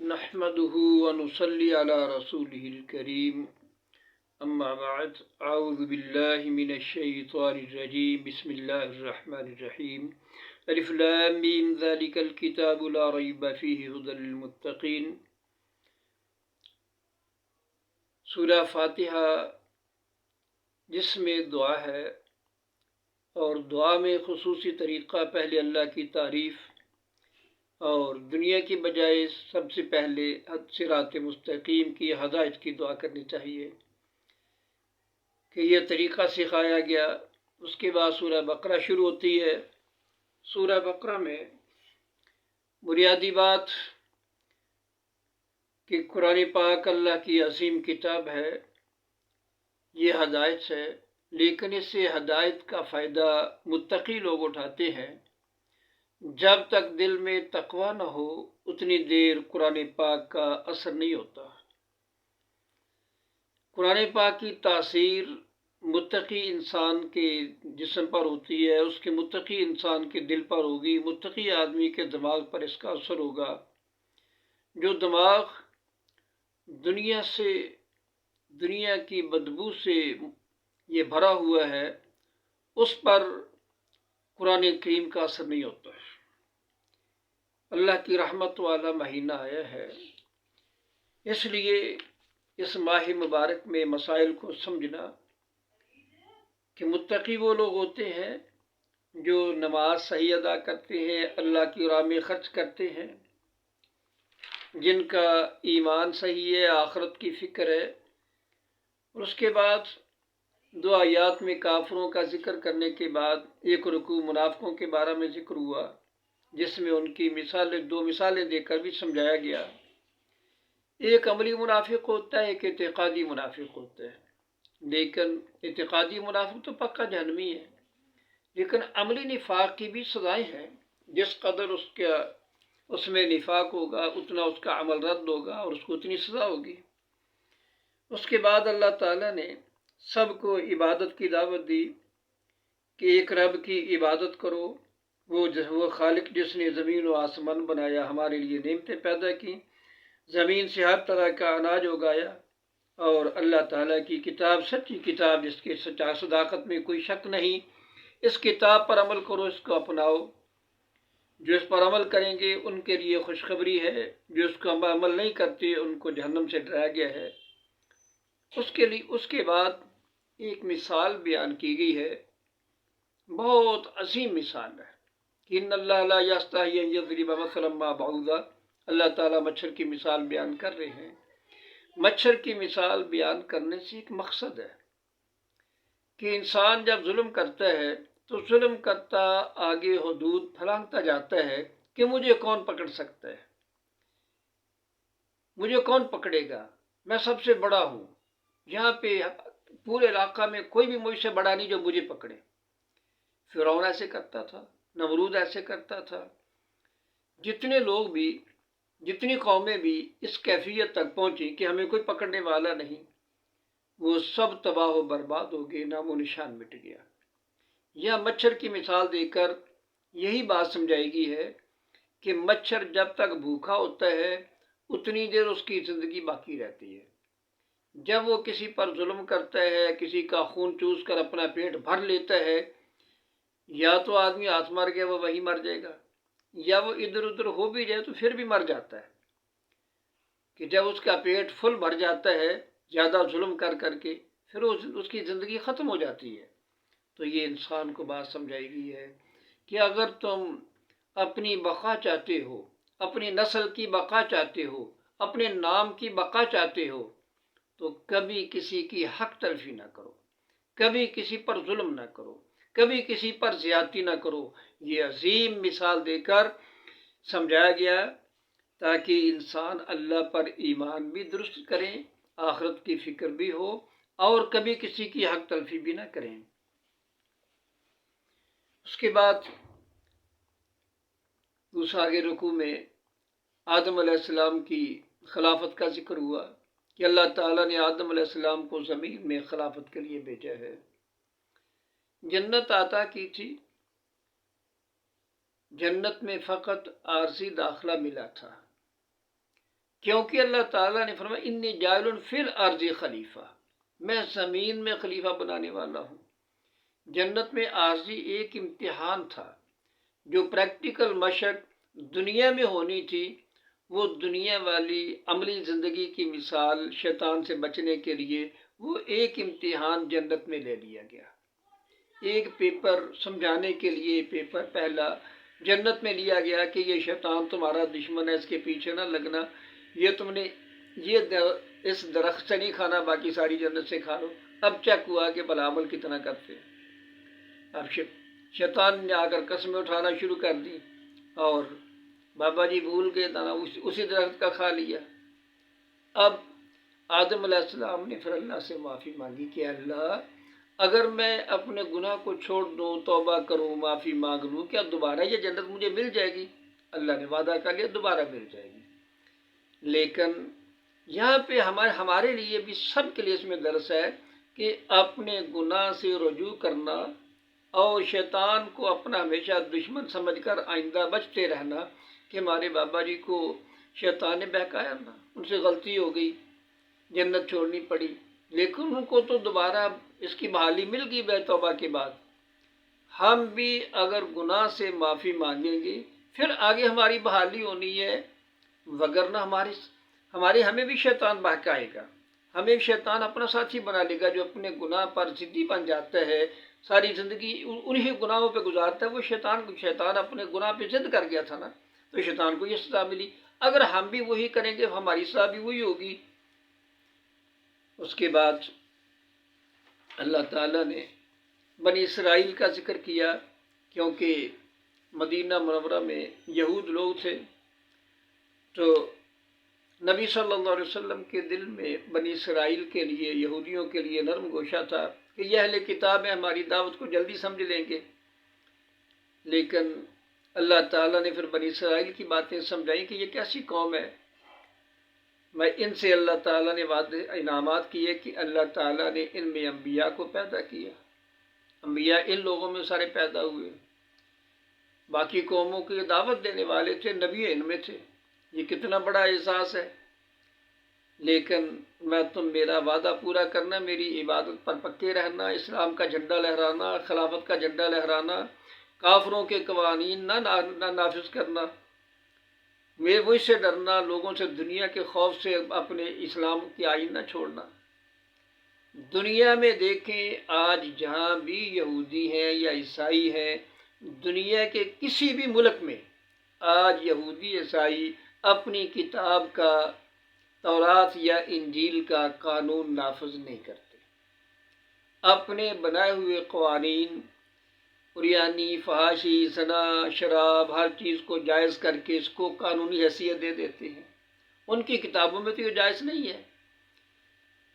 نحمده ونصلي على رسوله الكريم اما بعد اعوذ بالله من الشيطان الرجيم بسم الله الرحمن الرحيم الف لام میم ذلك الكتاب لا ريب فيه هدى للمتقين۔ سورہ فاتحہ جس میں دعا ہے اور دعا میں خصوصی طریقہ پہلے اللہ کی تعریف اور دنیا کی بجائے سب سے پہلے صراط مستقیم کی ہدایت کی دعا کرنی چاہیے کہ یہ طریقہ سکھایا گیا۔ اس کے بعد سورہ بقرہ شروع ہوتی ہے۔ سورہ بقرہ میں بنیادی بات کہ قرآن پاک اللہ کی عظیم کتاب ہے، یہ ہدایت ہے، لیکن اس سے ہدایت کا فائدہ متقی لوگ اٹھاتے ہیں۔ جب تک دل میں تقوی نہ ہو اتنی دیر قرآن پاک کا اثر نہیں ہوتا۔ قرآن پاک کی تاثیر متقی انسان کے جسم پر ہوتی ہے، اس کے متقی انسان کے دل پر ہوگی، متقی آدمی کے دماغ پر اس کا اثر ہوگا۔ جو دماغ دنیا کی بدبو سے یہ بھرا ہوا ہے، اس پر قرآن کریم کا اثر نہیں ہوتا ہے۔ اللہ کی رحمت والا مہینہ آیا ہے، اس لیے اس ماہ مبارک میں مسائل کو سمجھنا کہ متقی وہ لوگ ہوتے ہیں جو نماز صحیح ادا کرتے ہیں، اللہ کی راہ میں خرچ کرتے ہیں، جن کا ایمان صحیح ہے، آخرت کی فکر ہے۔ اور اس کے بعد دو آیات میں کافروں کا ذکر کرنے کے بعد ایک رکوع منافقوں کے بارے میں ذکر ہوا، جس میں ان کی دو مثالیں دے کر بھی سمجھایا گیا۔ ایک عملی منافق ہوتا ہے، ایک اعتقادی منافق ہوتا ہے۔ لیکن اعتقادی منافق تو پکا جہنمی ہے، لیکن عملی نفاق کی بھی سزائیں ہیں۔ جس قدر اس میں نفاق ہوگا اتنا اس کا عمل رد ہوگا اور اس کو اتنی سزا ہوگی۔ اس کے بعد اللہ تعالیٰ نے سب کو عبادت کی دعوت دی کہ ایک رب کی عبادت کرو، وہ خالق جس نے زمین و آسمان بنایا، ہمارے لیے نعمتیں پیدا کی، زمین سے ہر طرح کا اناج اگایا، اور اللہ تعالیٰ کی کتاب سچی کتاب جس کی صداقت میں کوئی شک نہیں، اس کتاب پر عمل کرو، اس کو اپناؤ۔ جو اس پر عمل کریں گے ان کے لیے خوشخبری ہے، جو اس کو عمل نہیں کرتے ان کو جہنم سے ڈرایا گیا ہے۔ اس کے بعد ایک مثال بیان کی گئی ہے، بہت عظیم مثال ہے کہ ان اللہ لا یستحیی ان یضرب مثلا ما بعوضہ۔ اللہ تعالیٰ مچھر کی مثال بیان کر رہے ہیں۔ مچھر کی مثال بیان کرنے سے ایک مقصد ہے کہ انسان جب ظلم کرتا ہے تو ظلم کرتا آگے حدود پھلانگتا جاتا ہے کہ مجھے کون پکڑ سکتا ہے، مجھے کون پکڑے گا، میں سب سے بڑا ہوں، یہاں پہ پورے علاقہ میں کوئی بھی مجھ سے بڑا نہیں جو مجھے پکڑے۔ فرعون ایسے کرتا تھا، نمرود ایسے کرتا تھا۔ جتنی قومیں بھی اس کیفیت تک پہنچی کہ ہمیں کوئی پکڑنے والا نہیں، وہ سب تباہ و برباد ہو گئے، نام و نشان مٹ گیا۔ یہ مچھر کی مثال دے کر یہی بات سمجھائی گئی ہے کہ مچھر جب تک بھوکا ہوتا ہے اتنی دیر اس کی زندگی باقی رہتی ہے۔ جب وہ کسی پر ظلم کرتا ہے، کسی کا خون چوس کر اپنا پیٹ بھر لیتا ہے، یا تو آدمی ہاتھ مار گیا وہ وہی مر جائے گا، یا وہ ادھر ادھر ہو بھی جائے تو پھر بھی مر جاتا ہے۔ کہ جب اس کا پیٹ فل بھر جاتا ہے زیادہ ظلم کر کر کے، پھر اس کی زندگی ختم ہو جاتی ہے۔ تو یہ انسان کو بات سمجھائی گئی ہے کہ اگر تم اپنی بقا چاہتے ہو، اپنی نسل کی بقا چاہتے ہو، اپنے نام کی بقا چاہتے ہو، تو کبھی کسی کی حق تلفی نہ کرو، کبھی کسی پر ظلم نہ کرو، کبھی کسی پر زیادتی نہ کرو۔ یہ عظیم مثال دے کر سمجھایا گیا تاکہ انسان اللہ پر ایمان بھی درست کریں، آخرت کی فکر بھی ہو، اور کبھی کسی کی حق تلفی بھی نہ کریں۔ اس کے بعد دوسرا آگے رکوع میں آدم علیہ السلام کی خلافت کا ذکر ہوا کہ اللہ تعالیٰ نے آدم علیہ السلام کو زمین میں خلافت کے لیے بھیجا ہے۔ جنت عطا کی تھی، جنت میں فقط عارضی داخلہ ملا تھا کیونکہ اللہ تعالیٰ نے فرمایا انی جاعل فی الارض خلیفہ، میں زمین میں خلیفہ بنانے والا ہوں۔ جنت میں عارضی ایک امتحان تھا، جو پریکٹیکل مشق دنیا میں ہونی تھی، وہ دنیا والی عملی زندگی کی مثال شیطان سے بچنے کے لیے وہ ایک امتحان جنت میں لے لیا گیا۔ ایک پیپر سمجھانے کے لیے پیپر پہلا جنت میں لیا گیا کہ یہ شیطان تمہارا دشمن ہے، اس کے پیچھے نہ لگنا، یہ تم نے اس درخت سے نہیں کھانا، باقی ساری جنت سے کھا لو۔ اب چیک ہوا کہ بھلا عمل کتنا کرتے ہیں۔ اب شیطان نے آ کر قسمیں اٹھانا شروع کر دی، اور بابا جی بھول گئے تھا، اسی درخت کا کھا لیا۔ اب آدم علیہ السلام نے پھر اللہ سے معافی مانگی کہ اللہ اگر میں اپنے گناہ کو چھوڑ دوں، توبہ کروں، معافی مانگ لوں، کیا دوبارہ یہ جنت مجھے مل جائے گی؟ اللہ نے وعدہ کر لیا دوبارہ مل جائے گی۔ لیکن یہاں پہ ہمارے لیے بھی سب کے لیے اس میں درس ہے کہ اپنے گناہ سے رجوع کرنا اور شیطان کو اپنا ہمیشہ دشمن سمجھ کر آئندہ بچتے رہنا کہ ہمارے بابا جی کو شیطان نے بہکایا نا، ان سے غلطی ہو گئی، جنت چھوڑنی پڑی، لیکن ان کو تو دوبارہ اس کی بحالی مل گئی بے توبہ کے بعد۔ ہم بھی اگر گناہ سے معافی مانگیں گے پھر آگے ہماری بحالی ہونی ہے، وگرنہ ہمیں بھی شیطان بہکائے گا، ہمیں شیطان اپنا ساتھی بنا لے گا۔ جو اپنے گناہ پر ضدی بن جاتا ہے، ساری زندگی انہی گناہوں پہ گزارتا ہے، وہ شیطان اپنے گناہ پہ ضد کر گیا تھا نا، تو شیطان کو یہ سزا ملی۔ اگر ہم بھی وہی کریں گے ہماری سزا بھی وہی ہوگی۔ اس کے بعد اللہ تعالیٰ نے بنی اسرائیل کا ذکر کیا، کیونکہ مدینہ منورہ میں یہود لوگ تھے، تو نبی صلی اللہ علیہ وسلم کے دل میں بنی اسرائیل کے لیے، یہودیوں کے لیے نرم گوشہ تھا کہ یہ اہل کتاب ہیں، ہماری دعوت کو جلدی سمجھ لیں گے۔ لیکن اللہ تعالیٰ نے پھر بنی اسرائیل کی باتیں سمجھائیں کہ یہ کیسی قوم ہے۔ میں ان سے اللہ تعالیٰ نے وعدے انعامات کیے کہ اللہ تعالیٰ نے ان میں انبیاء کو پیدا کیا، انبیاء ان لوگوں میں سارے پیدا ہوئے، باقی قوموں کی دعوت دینے والے تھے، نبی ان میں تھے۔ یہ کتنا بڑا احساس ہے۔ لیکن میں تم میرا وعدہ پورا کرنا، میری عبادت پر پکے رہنا، اسلام کا جھنڈا لہرانا، خلافت کا جھنڈا لہرانا، کافروں کے قوانین نہ نافذ کرنا، میں وہی سے ڈرنا، لوگوں سے دنیا کے خوف سے اپنے اسلام کی آئین نہ چھوڑنا۔ دنیا میں دیکھیں آج جہاں بھی یہودی ہیں یا عیسائی ہیں، دنیا کے کسی بھی ملک میں آج یہودی عیسائی اپنی کتاب کا، تورات یا انجیل کا قانون نافذ نہیں کرتے، اپنے بنائے ہوئے قوانین، عریانی، فحاشی، زنا، شراب، ہر چیز کو جائز کر کے اس کو قانونی حیثیت دے دیتے ہیں۔ ان کی کتابوں میں تو یہ جائز نہیں ہے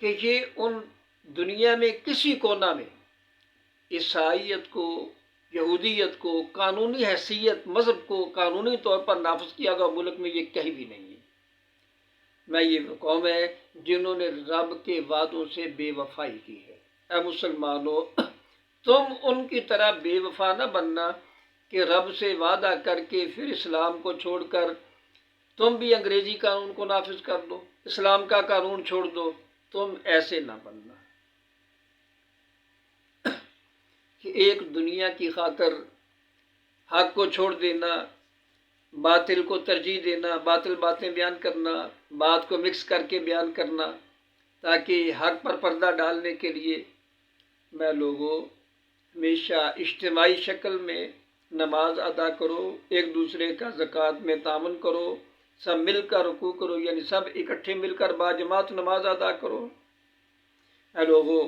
کہ یہ ان دنیا میں کسی کونا میں عیسائیت کو، یہودیت کو قانونی حیثیت، مذہب کو قانونی طور پر نافذ کیا گیا ملک میں یہ کہیں بھی نہیں ہے۔ میں یہ قوم ہے جنہوں نے رب کے وعدوں سے بے وفائی کی ہے۔ اے مسلمانوں، تم ان کی طرح بے وفا نہ بننا کہ رب سے وعدہ کر کے پھر اسلام کو چھوڑ کر تم بھی انگریزی قانون کو نافذ کر دو، اسلام کا قانون چھوڑ دو۔ تم ایسے نہ بننا کہ ایک دنیا کی خاطر حق کو چھوڑ دینا، باطل کو ترجیح دینا، باطل باتیں بیان کرنا، بات کو مکس کر کے بیان کرنا تاکہ حق پر پردہ ڈالنے کے لیے۔ میں لوگوں ہمیشہ اجتماعی شکل میں نماز ادا کرو، ایک دوسرے کا زکوٰۃ میں تعاون کرو، سب مل کر رکوع کرو، یعنی سب اکٹھے مل کر باجماعت نماز ادا کرو۔ اے لوگوں،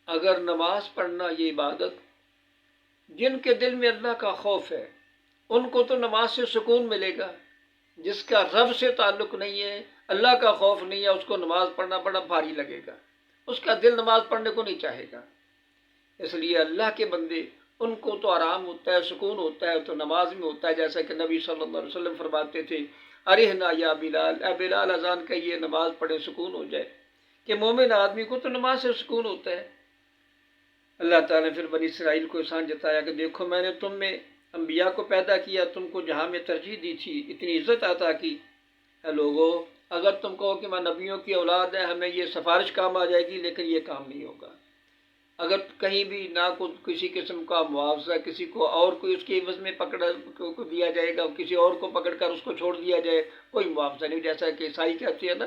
اگر نماز پڑھنا یہ عبادت، جن کے دل میں اللہ کا خوف ہے ان کو تو نماز سے سکون ملے گا، جس کا رب سے تعلق نہیں ہے، اللہ کا خوف نہیں ہے، اس کو نماز پڑھنا بڑا بھاری لگے گا، اس کا دل نماز پڑھنے کو نہیں چاہے گا۔ اس لیے اللہ کے بندے ان کو تو آرام ہوتا ہے، سکون ہوتا ہے تو نماز میں ہوتا ہے، جیسا کہ نبی صلی اللہ علیہ وسلم فرماتے تھے ارحنا یا بلال، اے بلال اذان کہیے، نماز پڑھے، سکون ہو جائے، کہ مومن آدمی کو تو نماز سے سکون ہوتا ہے۔ اللہ تعالیٰ نے پھر بنی اسرائیل کو احسان جتایا کہ دیکھو میں نے تم میں انبیاء کو پیدا کیا، تم کو جہاں میں ترجیح دی تھی، اتنی عزت عطا کی، اے لوگو، اگر تم کہو کہ میں نبیوں کی اولاد ہے، ہمیں یہ سفارش کام آ جائے گی، لیکن یہ کام نہیں ہوگا۔ اگر کہیں بھی نہ کسی قسم کا معاوضہ کسی کو اور کوئی اس کے عوض میں پکڑ کو دیا جائے گا، کسی اور کو پکڑ کر اس کو چھوڑ دیا جائے، کوئی معاوضہ نہیں، جیسا کہ عیسائی کہتے ہیں نا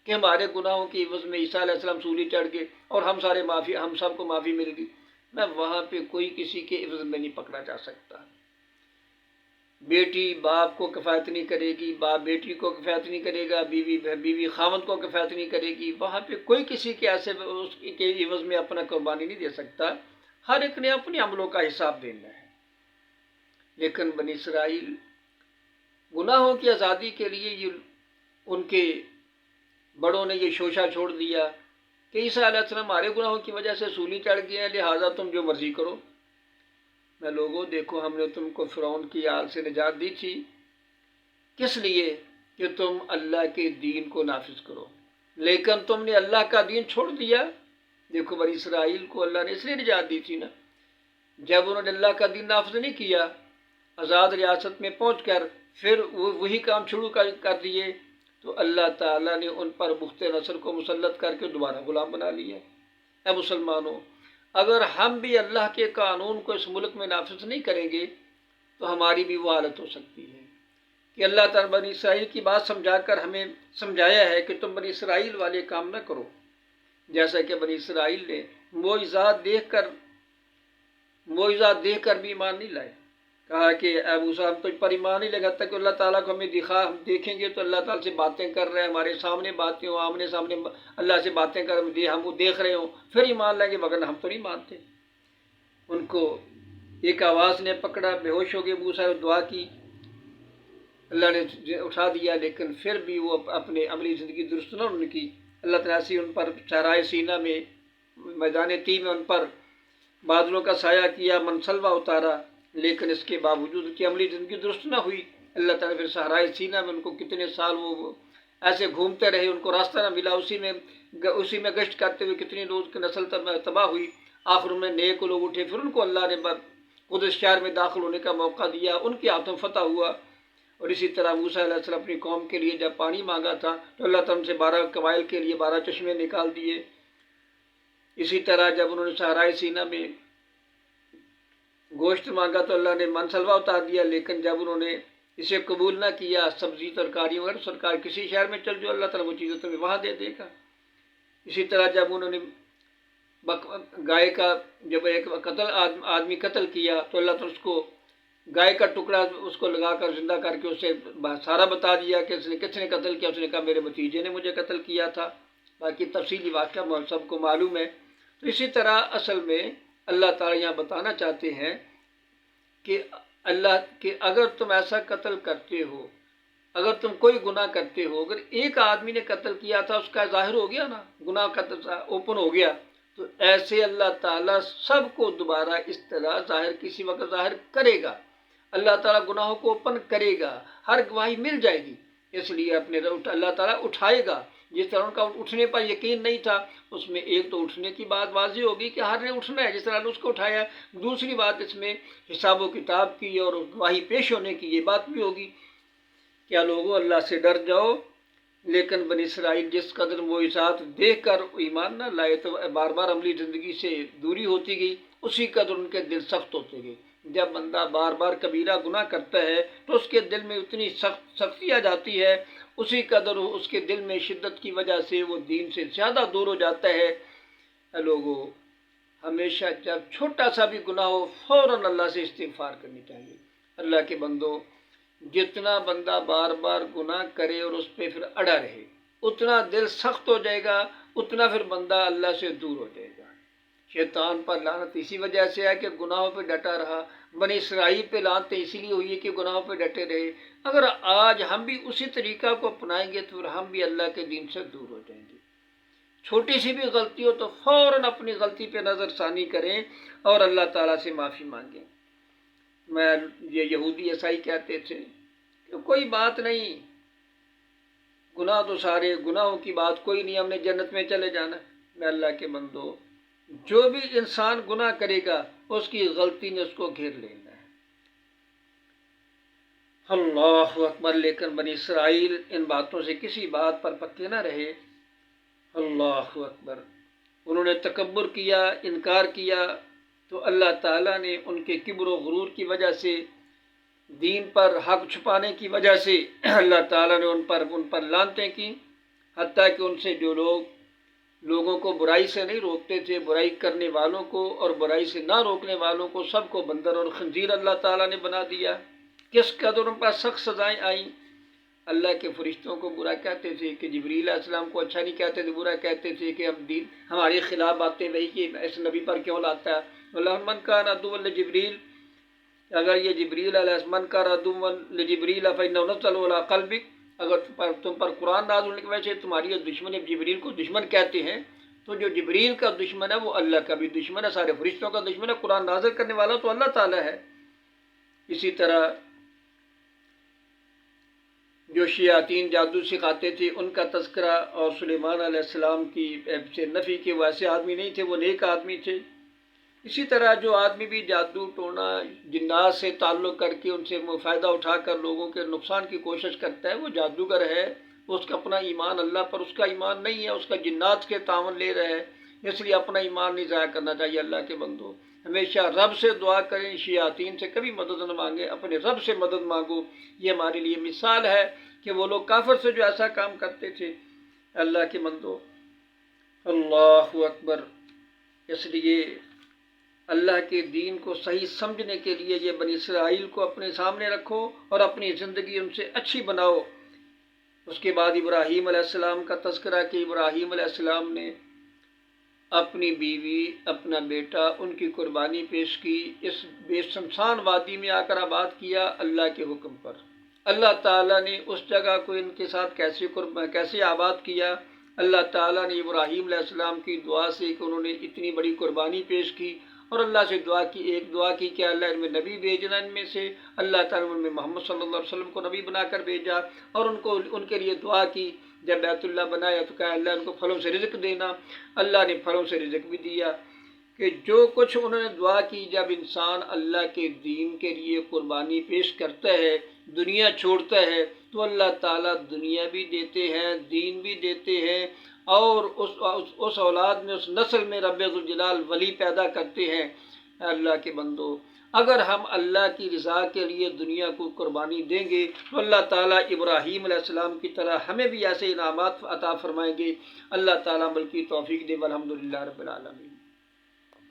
کہ ہمارے گناہوں کی عوض میں عیسیٰ علیہ السلام سولی چڑھ گئے اور ہم سب کو معافی مل گئی۔ میں وہاں پہ کوئی کسی کے عوض میں نہیں پکڑا جا سکتا۔ بیٹی باپ کو کفایت نہیں کرے گی، باپ بیٹی کو کفایت نہیں کرے گا، بیوی خاوند کو کفایت نہیں کرے گی، وہاں پہ کوئی کسی کے ایسے اس کے عوض میں اپنا قربانی نہیں دے سکتا۔ ہر ایک نے اپنے عملوں کا حساب دینا ہے۔ لیکن بنی اسرائیل گناہوں کی آزادی کے لیے ان کے بڑوں نے یہ شوشہ چھوڑ دیا کہ عیسیٰ علیہ السلام ہمارے گناہوں کی وجہ سے سولی چڑھ گئے ہیں، لہٰذا تم جو مرضی کرو۔ میں لوگوں دیکھو، ہم نے تم کو فرعون کی آل سے نجات دی تھی، کس لیے؟ کہ تم اللہ کے دین کو نافذ کرو، لیکن تم نے اللہ کا دین چھوڑ دیا۔ دیکھو بنی اسرائیل کو اللہ نے اس لیے نجات دی تھی نا، جب انہوں نے اللہ کا دین نافذ نہیں کیا، آزاد ریاست میں پہنچ کر پھر وہی کام شروع کر دیے، تو اللہ تعالیٰ نے ان پر بخت نصر کو مسلط کر کے دوبارہ غلام بنا لیا۔ اے مسلمانوں، اگر ہم بھی اللہ کے قانون کو اس ملک میں نافذ نہیں کریں گے تو ہماری بھی وہ حالت ہو سکتی ہے کہ اللہ تعالیٰ بنی اسرائیل کی بات سمجھا کر ہمیں سمجھایا ہے کہ تم بنی اسرائیل والے کام نہ کرو، جیسا کہ بنی اسرائیل نے معجزات دیکھ کر بھی ایمان نہیں لائے۔ کہا کہ اے موسیٰ، ہم تجھ پر ایمان نہیں لے جب تک کہ اللہ تعالیٰ کو ہمیں دکھا، ہم دیکھیں گے تو اللہ تعالیٰ سے باتیں کر رہے ہیں، ہمارے سامنے باتیں ہوں، آمنے سامنے اللہ سے باتیں کر ہم وہ دیکھ رہے ہوں، پھر ایمان لیں گے، مگر ہم تو نہیں مانتے۔ ان کو ایک آواز نے پکڑا، بے ہوش ہو گئے، موسیٰ نے دعا کی، اللہ نے اٹھا دیا، لیکن پھر بھی وہ اپنے عملی زندگی درست نہ ان کی۔ اللہ تعالیٰ سے ان پر صحرائے سینا میں، میدان تی میں ان پر بادلوں کا سایہ کیا، منسلوہ اتارا، لیکن اس کے باوجود ان کی عملی زندگی درست نہ ہوئی۔ اللہ تعالیٰ پھر صحرائے سینا میں ان کو کتنے سال وہ ایسے گھومتے رہے، ان کو راستہ نہ ملا، اسی میں گشت کرتے ہوئے کتنی روز کی نسل تباہ ہوئی۔ آخر میں نیک لوگ اٹھے، پھر ان کو اللہ نے قدس شہر میں داخل ہونے کا موقع دیا، ان کے ہاتھوں فتح ہوا۔ اور اسی طرح موسیٰ علیہ السلام اپنی قوم کے لیے جب پانی مانگا تھا تو اللہ تعالیٰ سے 12 قبائل کے لیے 12 چشمے نکال دیے۔ اسی طرح جب انہوں نے صحرائے سینا میں گوشت مانگا تو اللہ نے منسلوہ اتار دیا، لیکن جب انہوں نے اسے قبول نہ کیا، سبزی ترکاریوں وغیرہ، سرکار کسی شہر میں چل جو، اللہ تعالیٰ وہ چیزیں تمہیں وہاں دے دے گا۔ اسی طرح جب انہوں نے گائے کا جب ایک آدمی قتل کیا تو اللہ تعالیٰ اس کو گائے کا ٹکڑا اس کو لگا کر زندہ کر کے اسے سارا بتا دیا کہ کس نے قتل کیا۔ اس نے کہا میرے بھتیجے نے مجھے قتل کیا تھا۔ باقی تفصیلی واقعہ ہم سب کو معلوم ہے۔ تو اسی طرح اصل میں اللہ تعالیٰ یہاں بتانا چاہتے ہیں کہ اگر تم ایسا قتل کرتے ہو، اگر تم کوئی گناہ کرتے ہو، اگر ایک آدمی نے قتل کیا تھا، اس کا ظاہر ہو گیا نا، گناہ کا اوپن ہو گیا، تو ایسے اللہ تعالیٰ سب کو دوبارہ اس طرح کسی وقت ظاہر کرے گا۔ اللہ تعالیٰ گناہوں کو اوپن کرے گا، ہر گواہی مل جائے گی۔ اس لیے اللہ تعالیٰ اٹھائے گا۔ جس طرح ان کا اٹھنے پر یقین نہیں تھا، اس میں ایک تو اٹھنے کی بات واضح ہوگی کہ ہر نے اٹھنا ہے، جس طرح نے اس کو اٹھایا۔ دوسری بات اس میں حساب و کتاب کی اور گواہی پیش ہونے کی یہ بات بھی ہوگی۔ کیا لوگوں، اللہ سے ڈر جاؤ۔ لیکن بنی اسرائیل جس قدر معجزات دیکھ کر ایمان نہ لائے تو بار بار عملی زندگی سے دوری ہوتی گئی، اسی قدر ان کے دل سخت ہوتے گئے۔ جب بندہ بار بار کبیرہ گناہ کرتا ہے تو اس کے دل میں اتنی سختی آ جاتی ہے، اسی قدر اس کے دل میں شدت کی وجہ سے وہ دین سے زیادہ دور ہو جاتا ہے۔ اے لوگوں، ہمیشہ جب چھوٹا سا بھی گناہ ہو، فوراً اللہ سے استغفار کرنی چاہیے۔ اللہ کے بندوں، جتنا بندہ بار بار گناہ کرے اور اس پہ پھر اڑا رہے، اتنا دل سخت ہو جائے گا، اتنا پھر بندہ اللہ سے دور ہو جائے گا۔ شیطان پر لعنت اسی وجہ سے ہے کہ گناہوں پہ ڈٹا رہا۔ بنی اسرائیل پہ لعنت اسی لیے ہوئی ہے کہ گناہوں پہ ڈٹے رہے۔ اگر آج ہم بھی اسی طریقہ کو اپنائیں گے تو پھر ہم بھی اللہ کے دین سے دور ہو جائیں گے۔ چھوٹی سی بھی غلطی ہو تو فوراً اپنی غلطی پہ نظر ثانی کریں اور اللہ تعالیٰ سے معافی مانگیں۔ یہ یہودی عیسائی کہتے تھے کہ کوئی بات نہیں، گناہ تو سارے، گناہوں کی بات کوئی نہیں، ہم نے جنت میں چلے جانا۔ میں اللہ کے بندو، جو بھی انسان گناہ کرے گا اس کی غلطی نے اس کو گھیر لینا ہے۔ اللہ اکبر۔ لیکن بنی اسرائیل ان باتوں سے کسی بات پر پکے نہ رہے۔ اللہ اکبر۔ انہوں نے تکبر کیا، انکار کیا، تو اللہ تعالیٰ نے ان کے کبر و غرور کی وجہ سے، دین پر حق چھپانے کی وجہ سے اللہ تعالیٰ نے ان پر لعنتیں کی، حتیٰ کہ ان سے جو لوگوں کو برائی سے نہیں روکتے تھے، برائی کرنے والوں کو اور برائی سے نہ روکنے والوں کو، سب کو بندر اور خنزیر اللہ تعالیٰ نے بنا دیا۔ کس قدر ان پر سخت سزائیں آئیں۔ اللہ کے فرشتوں کو برا کہتے تھے، کہ جبریل علیہ السلام کو اچھا نہیں کہتے تھے، برا کہتے تھے کہ اب دین ہمارے خلاف باتیں وہی کہ اس نبی پر کیوں لاتا ہے۔ اللہ من کان عدوا لجبریل، اگر یہ جبریل علیہ السلام کا عدوا لجبریل فإنه نزل على قلبك، اگر تم پر قرآن نازل ہونے کی وجہ سے تمہاری دشمن جبریل کو دشمن کہتے ہیں، تو جو جبریل کا دشمن ہے وہ اللہ کا بھی دشمن ہے، سارے فرشتوں کا دشمن ہے۔ قرآن نازل کرنے والا تو اللہ تعالیٰ ہے۔ اسی طرح جو شیاطین جادو سکھاتے تھے ان کا تذکرہ، اور سلیمان علیہ السلام کی سے نفی کہ وہ ایسے آدمی نہیں تھے، وہ نیک آدمی تھے۔ اسی طرح جو آدمی بھی جادو ٹونا جنات سے تعلق کر کے ان سے فائدہ اٹھا کر لوگوں کے نقصان کی کوشش کرتا ہے، وہ جادوگر ہے، اس کا اپنا ایمان اللہ پر اس کا ایمان نہیں ہے، اس کا جنات کے تعاون لے رہا ہے، اس لیے اپنا ایمان نہیں ضائع کرنا چاہیے۔ اللہ کے بندو ہمیشہ رب سے دعا کریں، شیاطین سے کبھی مدد نہ مانگیں، اپنے رب سے مدد مانگو۔ یہ ہمارے لیے مثال ہے کہ وہ لوگ کافر سے جو ایسا کام کرتے تھے۔ اللہ کے بندو اللہ اکبر۔ اس لیے اللہ کے دین کو صحیح سمجھنے کے لیے یہ بنی اسرائیل کو اپنے سامنے رکھو اور اپنی زندگی ان سے اچھی بناؤ۔ اس کے بعد ابراہیم علیہ السلام کا تذکرہ کہ ابراہیم علیہ السلام نے اپنی بیوی، اپنا بیٹا، ان کی قربانی پیش کی، اس بے سنسان وادی میں آ کر آباد کیا اللہ کے حکم پر۔ اللہ تعالیٰ نے اس جگہ کو ان کے ساتھ کیسے آباد کیا۔ اللہ تعالیٰ نے ابراہیم علیہ السلام کی دعا سے کہ انہوں نے اتنی بڑی قربانی پیش کی، اور اللہ سے دعا کی کہ اللہ ان میں نبی بھیجنا، ان میں سے اللہ تعالیٰ نے ان میں محمد صلی اللہ علیہ وسلم کو نبی بنا کر بھیجا، اور ان کے لیے دعا کی۔ جب بیت اللہ بنایا تو کہا اللہ ان کو پھلوں سے رزق دینا، اللہ نے پھلوں سے رزق بھی دیا۔ کہ جو کچھ انہوں نے دعا کی، جب انسان اللہ کے دین کے لیے قربانی پیش کرتا ہے، دنیا چھوڑتا ہے، تو اللہ تعالیٰ دنیا بھی دیتے ہیں، دین بھی دیتے ہیں، اور اس اولاد میں، اس نسل میں رب ذوالجلال ولی پیدا کرتے ہیں۔ اللہ کے بندو اگر ہم اللہ کی رضا کے لیے دنیا کو قربانی دیں گے تو اللہ تعالیٰ ابراہیم علیہ السلام کی طرح ہمیں بھی ایسے انعامات عطا فرمائیں گے۔ اللہ تعالیٰ عمل کی توفیق دے۔ والحمدللہ رب العالمین۔